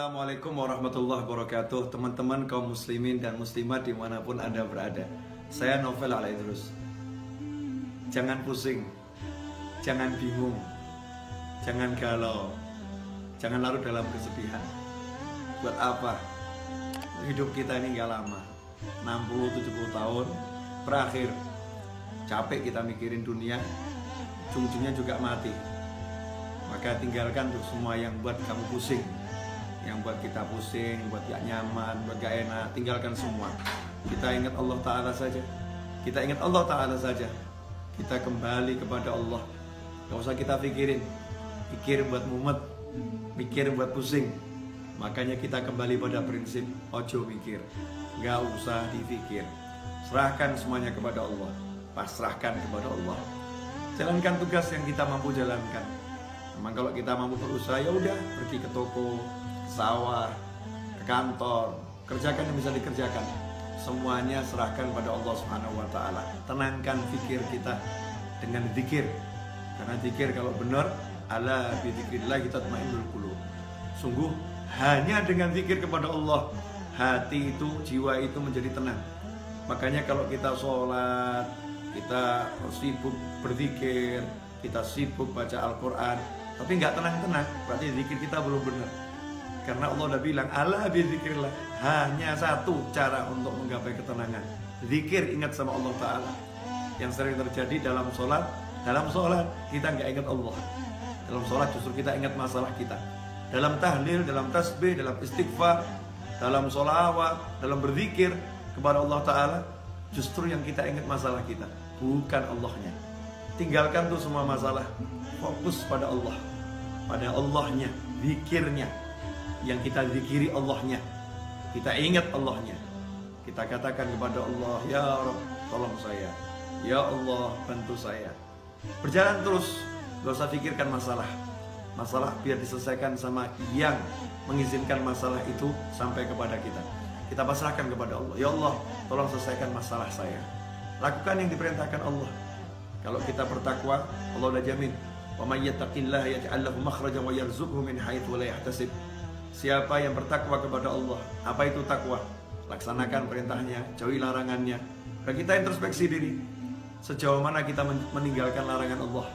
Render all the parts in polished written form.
Assalamualaikum warahmatullahi wabarakatuh. Teman-teman kaum muslimin dan muslimat dimanapun Anda berada, saya Novel Alaidrus. Jangan pusing, jangan bingung, jangan galau, jangan larut dalam kesedihan. Buat apa? Hidup kita ini gak lama, 60-70 tahun berakhir. Capek kita mikirin dunia, ujung-ujungnya juga mati. Maka tinggalkan tuh semua yang buat kamu pusing, yang buat kita pusing, buat gak nyaman, buat gak enak. Tinggalkan semua. Kita ingat Allah Ta'ala saja. Kita ingat Allah Ta'ala saja. Kita kembali kepada Allah. Gak usah kita pikirin, pikir buat mumet, pikir buat pusing. Makanya kita kembali pada prinsip ojo mikir, gak usah dipikir. Serahkan semuanya kepada Allah, pasrahkan kepada Allah. Jalankan tugas yang kita mampu jalankan. Memang kalau kita mampu berusaha, ya udah, pergi ke toko, ke sawah, ke kantor, kerjakan yang bisa dikerjakan. Semuanya serahkan pada Allah Subhanahu wa Ta'ala. Tenangkan pikir kita dengan zikir. Karena zikir kalau benar, ala bi dzikrillah tatmainnul qulub. Sungguh hanya dengan zikir kepada Allah, hati itu, jiwa itu menjadi tenang. Makanya kalau kita sholat, kita sibuk berzikir, kita sibuk baca Al-Quran, tapi nggak tenang-tenang, berarti zikir kita belum benar. Karena Allah udah bilang, ala bizikrillah, hanya satu cara untuk menggapai ketenangan, zikir, ingat sama Allah Ta'ala. Yang sering terjadi dalam sholat kita nggak ingat Allah. Dalam sholat justru kita ingat masalah kita. Dalam tahlil, dalam tasbih, dalam istighfar, dalam sholawat, dalam berzikir kepada Allah Ta'ala, justru yang kita ingat masalah kita, bukan Allahnya. Tinggalkan tuh semua masalah, fokus pada Allah, pada Allahnya, zikirnya. Yang kita zikiri Allahnya, kita ingat Allahnya. Kita katakan kepada Allah, ya Rabb, tolong saya, ya Allah, bantu saya. Berjalan terus, gak usah pikirkan masalah. Masalah biar diselesaikan sama yang mengizinkan masalah itu sampai kepada kita. Kita pasrahkan kepada Allah, ya Allah, tolong selesaikan masalah saya. Lakukan yang diperintahkan Allah. Kalau kita bertakwa, Allah udah jamin, wa may yattaqillaha yaj'al lahu makhrajan wa yarzuqhu min haitsu la yahtasib. Siapa yang bertakwa kepada Allah, apa itu takwa? Laksanakan perintahnya, jauhi larangannya. Dan kita introspeksi diri, sejauh mana kita meninggalkan larangan Allah,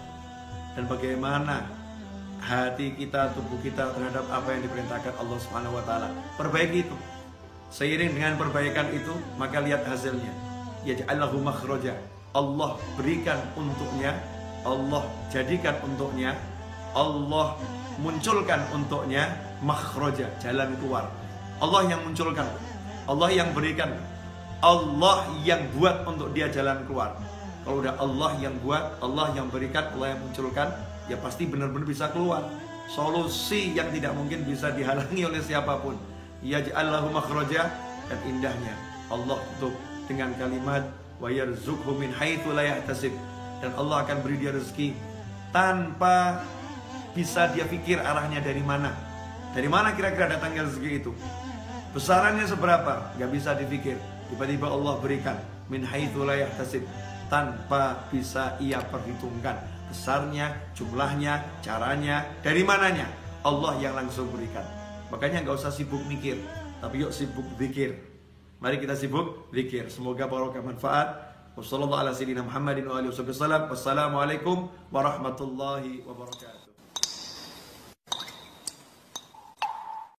dan bagaimana hati kita, tubuh kita terhadap apa yang diperintahkan Allah Subhanahu wa Ta'ala. Perbaiki itu. Seiring dengan perbaikan itu, maka lihat hasilnya. Yaj'allahu makhraja. Allah berikan untuknya, Allah jadikan untuknya, Allah munculkan untuknya makhraja, jalan keluar. Allah yang munculkan, Allah yang berikan, Allah yang buat untuk dia jalan keluar. Kalau udah Allah yang buat, Allah yang berikan, Allah yang munculkan, ya pasti benar-benar bisa keluar. Solusi yang tidak mungkin bisa dihalangi oleh siapapun. Yaj'allahu makhraja, dan indahnya Allah tutup dengan kalimat wa yarzuqhu min haitsu la yahtasib, dan Allah akan beri dia rezeki tanpa bisa dia pikir arahnya dari mana. Dari mana kira-kira datangnya rezeki itu? Besarannya seberapa? Gak bisa dipikir. Tiba-tiba Allah berikan min haitsu la yahtasib, tanpa bisa ia perhitungkan besarnya, jumlahnya, caranya, dari mananya. Allah yang langsung berikan. Makanya gak usah sibuk mikir, tapi yuk sibuk zikir. Mari kita sibuk zikir. Semoga barokah manfaat. Wassalamualaikum warahmatullahi wabarakatuh.